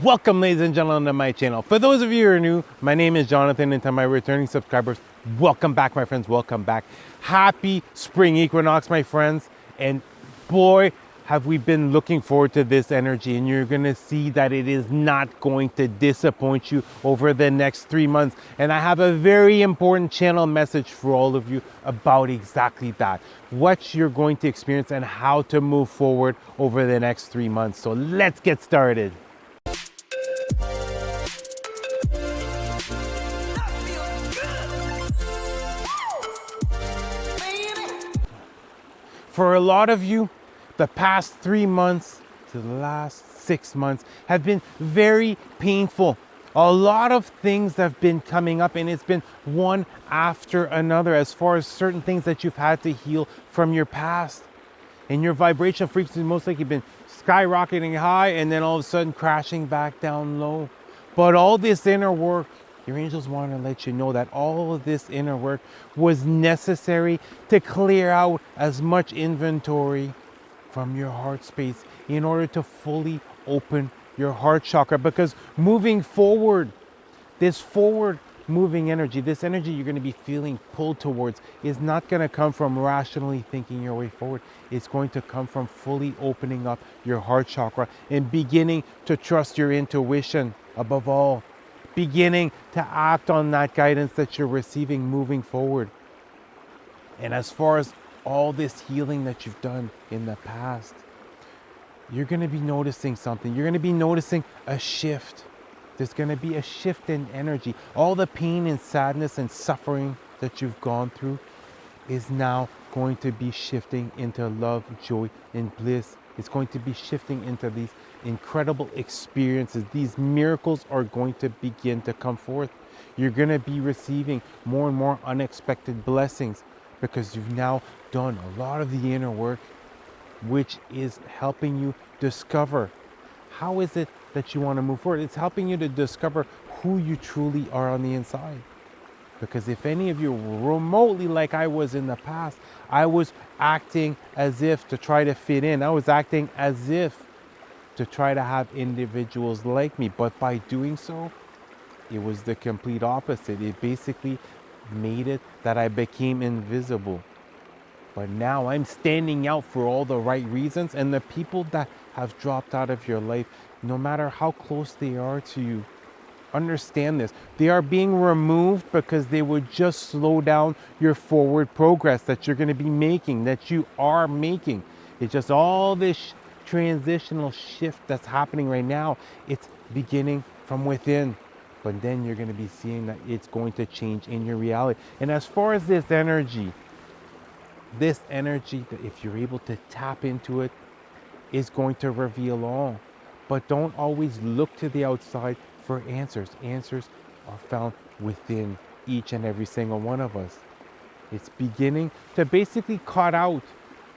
Welcome, ladies and gentlemen, to my channel. For those of you who are new, my name is Jonathan, and to my returning subscribers, welcome back, my friends. Welcome back. Happy spring equinox, my friends. And boy, have we been looking forward to this energy, and you're going to see that it is not going to disappoint you over the next 3 months. And I have a very important channel message for all of you about exactly that, what you're going to experience and how to move forward over the next 3 months. So let's get started. For a lot of you, the past 3 months to the last 6 months have been very painful. A lot of things have been coming up, and it's been one after another as far as certain things that you've had to heal from your past. And your vibration frequency most likely been skyrocketing high and then all of a sudden crashing back down low. But all this inner work, your angels want to let you know that all of this inner work was necessary to clear out as much inventory from your heart space in order to fully open your heart chakra. Because moving forward, this forward moving energy, this energy you're going to be feeling pulled towards, is not going to come from rationally thinking your way forward. It's going to come from fully opening up your heart chakra and beginning to trust your intuition above all, beginning to act on that guidance that you're receiving moving forward. And as far as all this healing that you've done in the past, you're going to be noticing something. You're going to be noticing a shift. There's going to be a shift in energy. All the pain and sadness and suffering that you've gone through is now going to be shifting into love, joy, and bliss. It's going to be shifting into these incredible experiences. These miracles are going to begin to come forth. You're going to be receiving more and more unexpected blessings because you've now done a lot of the inner work, which is helping you discover how is it that you want to move forward. It's helping you to discover who you truly are on the inside. Because if any of you were remotely like I was in the past, I was acting as if to try to fit in. I was acting as if to try to have individuals like me. But by doing so, it was the complete opposite. It basically made it that I became invisible. But now I'm standing out for all the right reasons, and the people that have dropped out of your life, no matter how close they are to you, understand this. They are being removed because they would just slow down your forward progress that you're going to be making, that you are making. It's just all this transitional shift that's happening right now. It's beginning from within. But then you're going to be seeing that it's going to change in your reality. And as far as this energy, that if you're able to tap into it, is going to reveal all. But don't always look to the outside for answers. Answers are found within each and every single one of us. It's beginning to basically cut out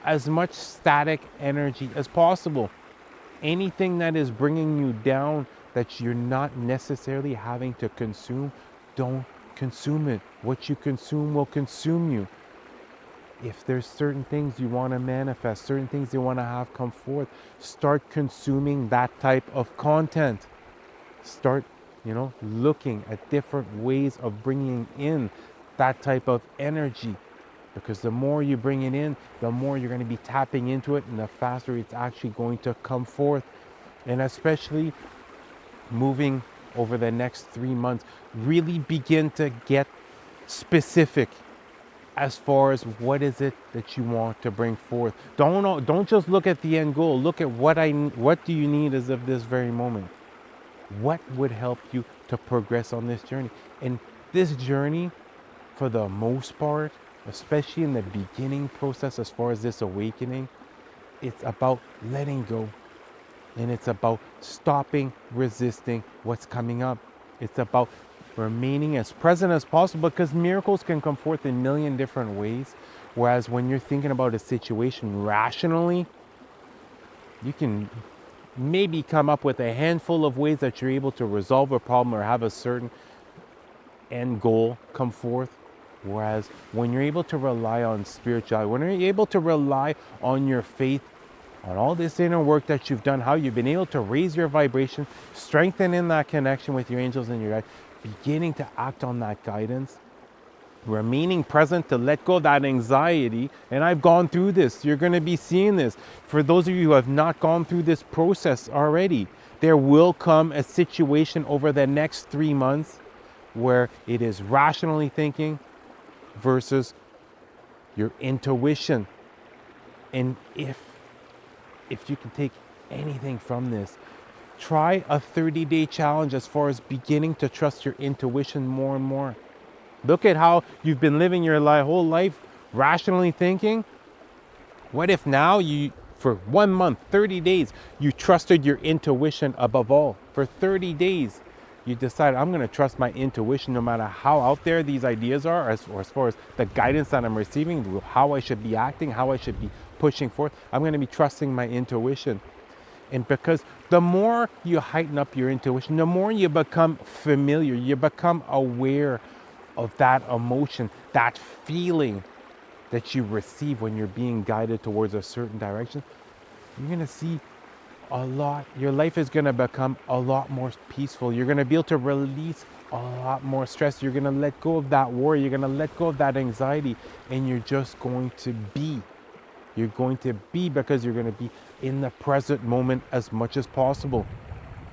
as much static energy as possible. Anything that is bringing you down that you're not necessarily having to consume, don't consume it. What you consume will consume you. If there's certain things you want to manifest, certain things you want to have come forth, start consuming that type of content. Start, looking at different ways of bringing in that type of energy. Because the more you bring it in, the more you're going to be tapping into it, and the faster it's actually going to come forth. And especially moving over the next 3 months, really begin to get specific as far as what is it that you want to bring forth. Don't just look at the end goal. Look at what do you need as of this very moment. What would help you to progress on this journey? And this journey, for the most part, especially in the beginning process, as far as this awakening, it's about letting go. And it's about stopping resisting what's coming up. It's about remaining as present as possible, because miracles can come forth in a million different ways. Whereas when you're thinking about a situation rationally, you can maybe come up with a handful of ways that you're able to resolve a problem or have a certain end goal come forth. Whereas when you're able to rely on spirituality, when you're able to rely on your faith, on all this inner work that you've done, how you've been able to raise your vibration, strengthen in that connection with your angels and your guides, beginning to act on that guidance, remaining present to let go of that anxiety. And I've gone through this. You're going to be seeing this. For those of you who have not gone through this process already, there will come a situation over the next 3 months where it is rationally thinking versus your intuition. And if you can take anything from this, try a 30-day challenge as far as beginning to trust your intuition more and more. Look at how you've been living your whole life rationally thinking. What if now for 1 month, 30 days, you trusted your intuition above all? For 30 days, you decided, I'm going to trust my intuition no matter how out there these ideas are, as far as the guidance that I'm receiving, how I should be acting, how I should be pushing forth. I'm going to be trusting my intuition. And because the more you heighten up your intuition, the more you become familiar, you become aware of that emotion, that feeling that you receive when you're being guided towards a certain direction, you're going to see your life is going to become a lot more peaceful. You're going to be able to release a lot more stress. You're going to let go of that worry. You're going to let go of that anxiety, and you're just going to be. You're going to be, because you're going to be in the present moment as much as possible.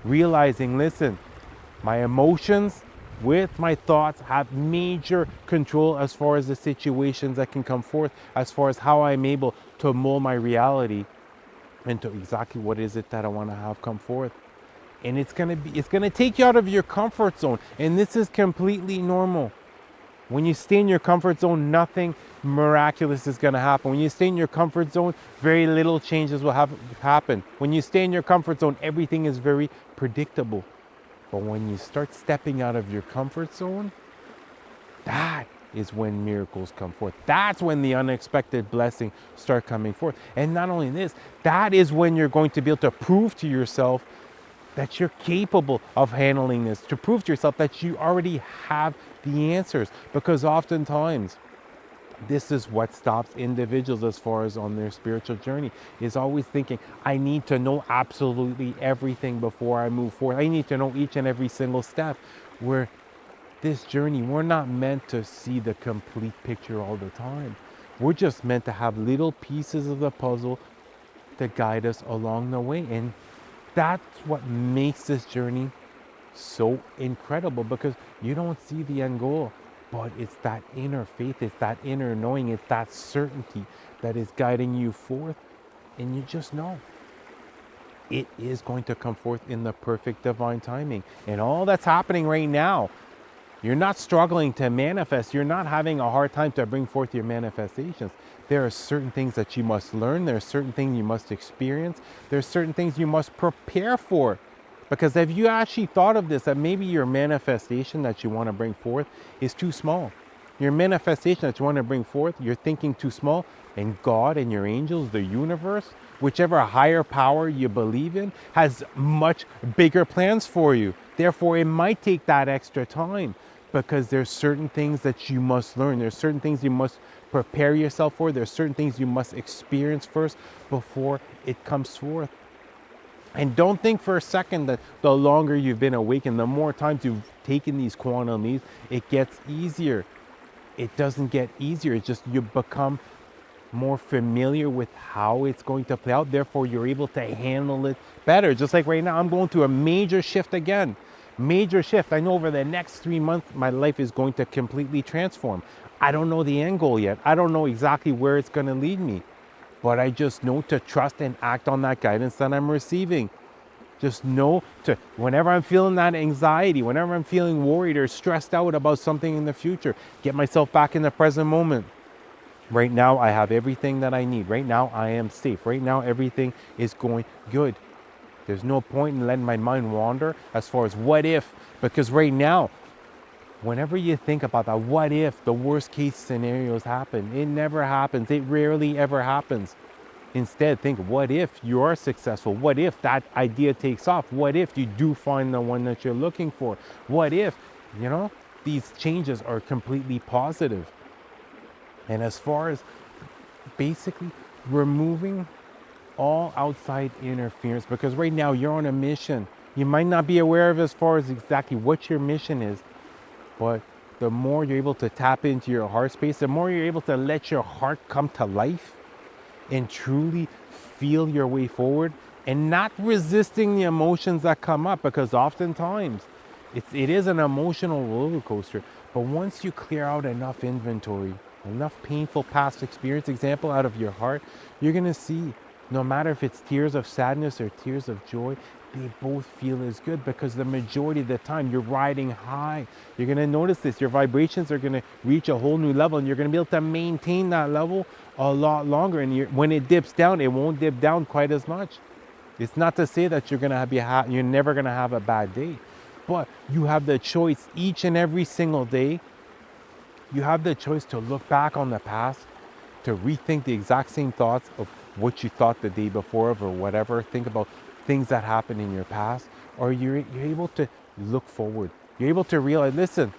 Realizing, listen, my emotions with my thoughts have major control as far as the situations that can come forth, as far as how I'm able to mold my reality into exactly what is it that I want to have come forth. And it's going to take you out of your comfort zone. And this is completely normal. When you stay in your comfort zone, nothing miraculous is going to happen. When you stay in your comfort zone, very little changes will happen. When you stay in your comfort zone, everything is very predictable. But when you start stepping out of your comfort zone, that is when miracles come forth. That's when the unexpected blessings start coming forth. And not only this, that is when you're going to be able to prove to yourself that you're capable of handling this, to prove to yourself that you already have the answers. Because oftentimes, this is what stops individuals as far as on their spiritual journey, is always thinking, I need to know absolutely everything before I move forward. I need to know each and every single step. Where this journey, we're not meant to see the complete picture all the time. We're just meant to have little pieces of the puzzle to guide us along the way. And that's what makes this journey so incredible, because you don't see the end goal, but it's that inner faith, it's that inner knowing, it's that certainty that is guiding you forth. And you just know it is going to come forth in the perfect divine timing. And all that's happening right now, you're not struggling to manifest. You're not having a hard time to bring forth your manifestations. There are certain things that you must learn. There are certain things you must experience. There are certain things you must prepare for. Because if you actually thought of this, that maybe your manifestation that you want to bring forth is too small. Your manifestation that you want to bring forth, you're thinking too small. And God and your angels, the universe, whichever higher power you believe in, has much bigger plans for you. Therefore, it might take that extra time, because there's certain things that you must learn. There's certain things you must prepare yourself for. There's certain things you must experience first before it comes forth. And don't think for a second that the longer you've been awakened, the more times you've taken these quantum leaps, it gets easier. It doesn't get easier. It's just you become more familiar with how it's going to play out. Therefore, you're able to handle it better. Just like right now, I'm going through a major shift again. Major shift. I know over the next 3 months, my life is going to completely transform. I don't know the end goal yet. I don't know exactly where it's going to lead me. But I just know to trust and act on that guidance that I'm receiving. Just know to, whenever I'm feeling that anxiety, whenever I'm feeling worried or stressed out about something in the future, get myself back in the present moment. Right now, I have everything that I need. Right now, I am safe. Right now, everything is going good. There's no point in letting my mind wander as far as what if, because right now, whenever you think about that, what if the worst case scenarios happen? It never happens. It rarely ever happens. Instead, think, what if you are successful? What if that idea takes off? What if you do find the one that you're looking for? What if, these changes are completely positive? And as far as basically removing all outside interference, because right now you're on a mission. You might not be aware of as far as exactly what your mission is, but the more you're able to tap into your heart space, the more you're able to let your heart come to life and truly feel your way forward and not resisting the emotions that come up, because oftentimes it is an emotional roller coaster. But once you clear out enough inventory, enough painful past experience example out of your heart, you're going to see no matter if it's tears of sadness or tears of joy, they both feel as good, because the majority of the time you're riding high. You're going to notice this, your vibrations are going to reach a whole new level, and you're going to be able to maintain that level a lot longer. And when it dips down, it won't dip down quite as much. It's not to say that you're going to you're never going to have a bad day, but you have the choice each and every single day. You have the choice to look back on the past, to rethink the exact same thoughts of what you thought the day before of or whatever. Think about things that happened in your past, or you're able to look forward. You're able to realize, listen,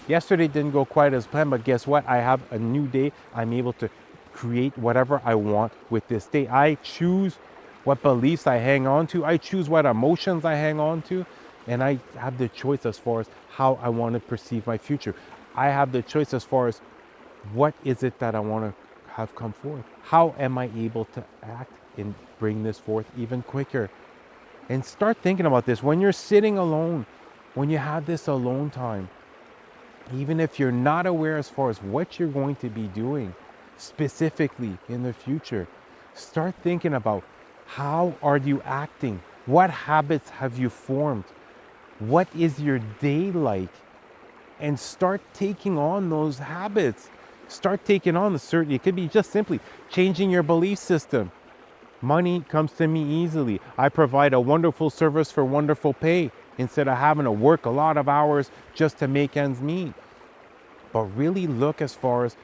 yesterday didn't go quite as planned, but guess what? I have a new day. I'm able to create whatever I want with this day. I choose what beliefs I hang on to. I choose what emotions I hang on to. And I have the choice as far as how I want to perceive my future. I have the choice as far as what is it that I want to have come forth. How am I able to act and bring this forth even quicker? And start thinking about this when you're sitting alone, when you have this alone time. Even if you're not aware as far as what you're going to be doing specifically in the future, start thinking about how are you acting? What habits have you formed? What is your day like? And start taking on those habits. Start taking on the certain, it could be just simply changing your belief system. Money comes to me easily. I provide a wonderful service for wonderful pay instead of having to work a lot of hours just to make ends meet. But really look as far as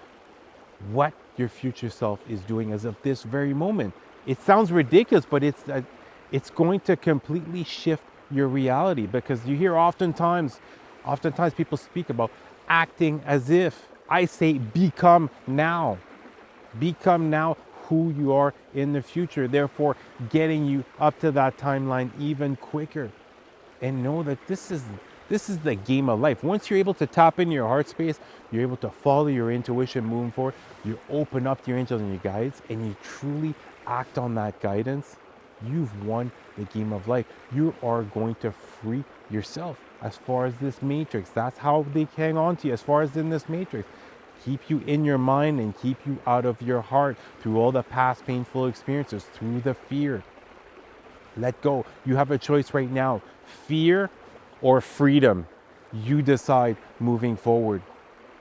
what your future self is doing as of this very moment. It sounds ridiculous, but it's going to completely shift your reality, because you hear oftentimes people speak about acting as if. I say become now. Become now who you are in the future, therefore getting you up to that timeline even quicker. And know that this is the game of life. Once you're able to tap into your heart space, you're able to follow your intuition moving forward, you open up to your angels and your guides, and you truly act on that guidance, you've won the game of life. You are going to free yourself as far as this matrix. That's how they hang on to you as far as in this matrix. Keep you in your mind and keep you out of your heart through all the past painful experiences, through the fear. Let go. You have a choice right now. Fear or freedom. You decide moving forward.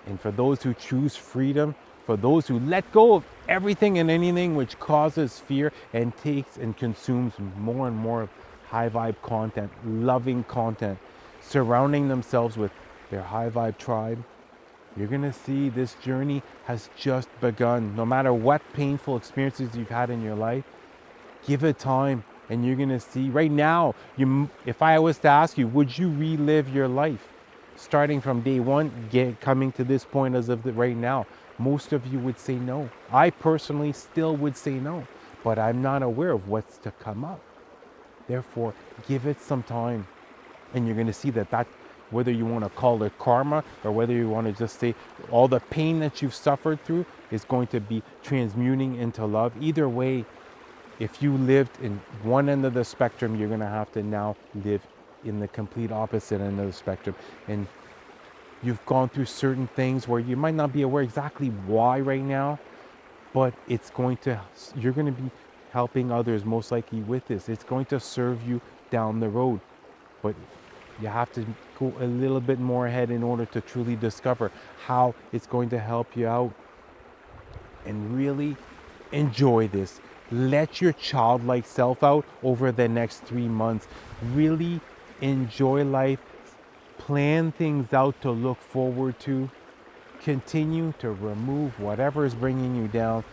And for those who choose freedom, for those who let go of everything and anything which causes fear and takes and consumes more and more high vibe content, loving content, surrounding themselves with their high vibe tribe, you're going to see this journey has just begun. No matter what painful experiences you've had in your life, give it time. And you're going to see right now, if I was to ask you, would you relive your life? Starting from day one, coming to this point as of right now, most of you would say no. I personally still would say no, but I'm not aware of what's to come up. Therefore, give it some time. And you're going to see that whether you want to call it karma or whether you want to just say all the pain that you've suffered through is going to be transmuting into love. Either way, if you lived in one end of the spectrum, you're going to have to now live in the complete opposite end of the spectrum. And you've gone through certain things where you might not be aware exactly why right now, but you're going to be helping others most likely with this. It's going to serve you down the road. But you have to go a little bit more ahead in order to truly discover how it's going to help you out. And really enjoy this. Let your childlike self out over the next 3 months. Really enjoy life. Plan things out to look forward to. Continue to remove whatever is bringing you down.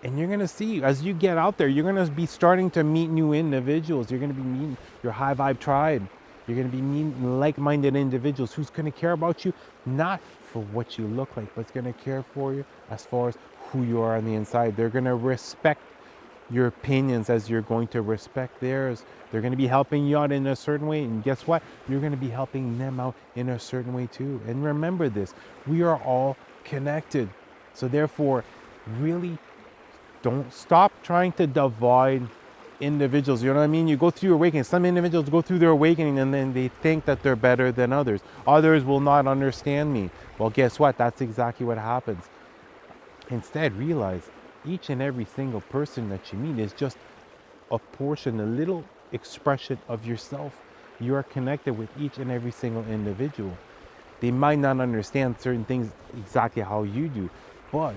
And you're going to see, as you get out there, you're going to be starting to meet new individuals. You're going to be meeting your high vibe tribe. You're going to be meeting like-minded individuals who's going to care about you, not for what you look like, but it's going to care for you as far as who you are on the inside. They're going to respect your opinions as you're going to respect theirs. They're going to be helping you out in a certain way, and guess what? You're going to be helping them out in a certain way too. And remember this, we are all connected. So therefore, really don't stop trying to divide individuals. You know what I mean? You go through your awakening. Some individuals go through their awakening and then they think that they're better than others. Others will not understand me. Well, guess what? That's exactly what happens. Instead, realize each and every single person that you meet is just a portion, a little expression of yourself. You are connected with each and every single individual. They might not understand certain things exactly how you do, but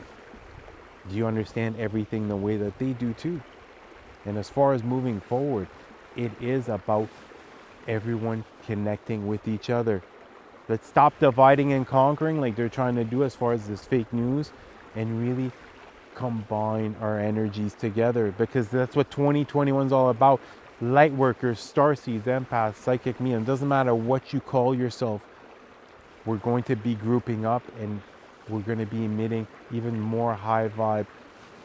do you understand everything the way that they do too? And as far as moving forward, it is about everyone connecting with each other. Let's stop dividing and conquering like they're trying to do as far as this fake news, and really combine our energies together, because that's what 2021 is all about. Light workers, starseeds, empaths, psychic medium, doesn't matter what you call yourself, we're going to be grouping up and we're going to be emitting even more high vibe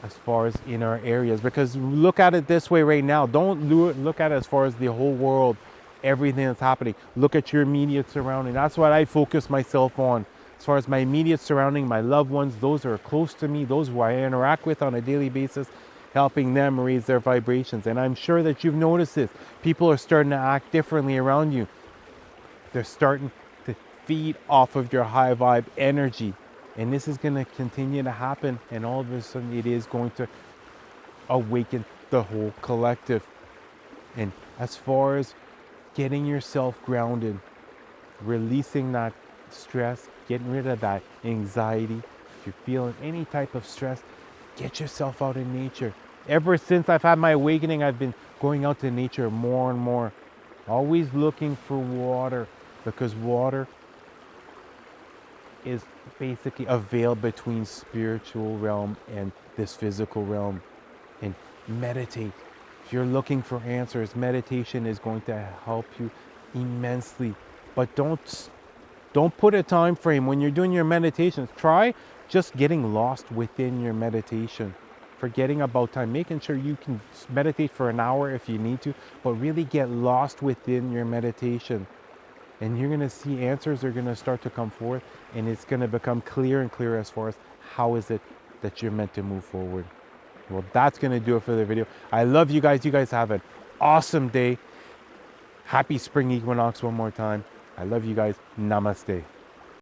as far as in our areas. Because look at it this way right now, don't look at it as far as the whole world, everything that's happening. Look at your immediate surrounding. That's what I focus myself on. As far as my immediate surrounding, my loved ones, those who are close to me, those who I interact with on a daily basis, helping them raise their vibrations. And I'm sure that you've noticed this. People are starting to act differently around you. They're starting to feed off of your high vibe energy. And this is going to continue to happen. And all of a sudden, it is going to awaken the whole collective. And as far as getting yourself grounded, releasing that stress, getting rid of that anxiety. If you're feeling any type of stress, get yourself out in nature. Ever since I've had my awakening, I've been going out to nature more and more. Always looking for water, because water is basically a veil between spiritual realm and this physical realm. And meditate. If you're looking for answers, meditation is going to help you immensely. But don't put a time frame when you're doing your meditations. Try just getting lost within your meditation, forgetting about time, making sure you can meditate for an hour if you need to, but really get lost within your meditation. And you're going to see answers are going to start to come forth, and it's going to become clearer and clearer as far as how is it that you're meant to move forward. Well, that's going to do it for the video. I love you guys. You guys have an awesome day. Happy spring equinox one more time. I love you guys. Namaste.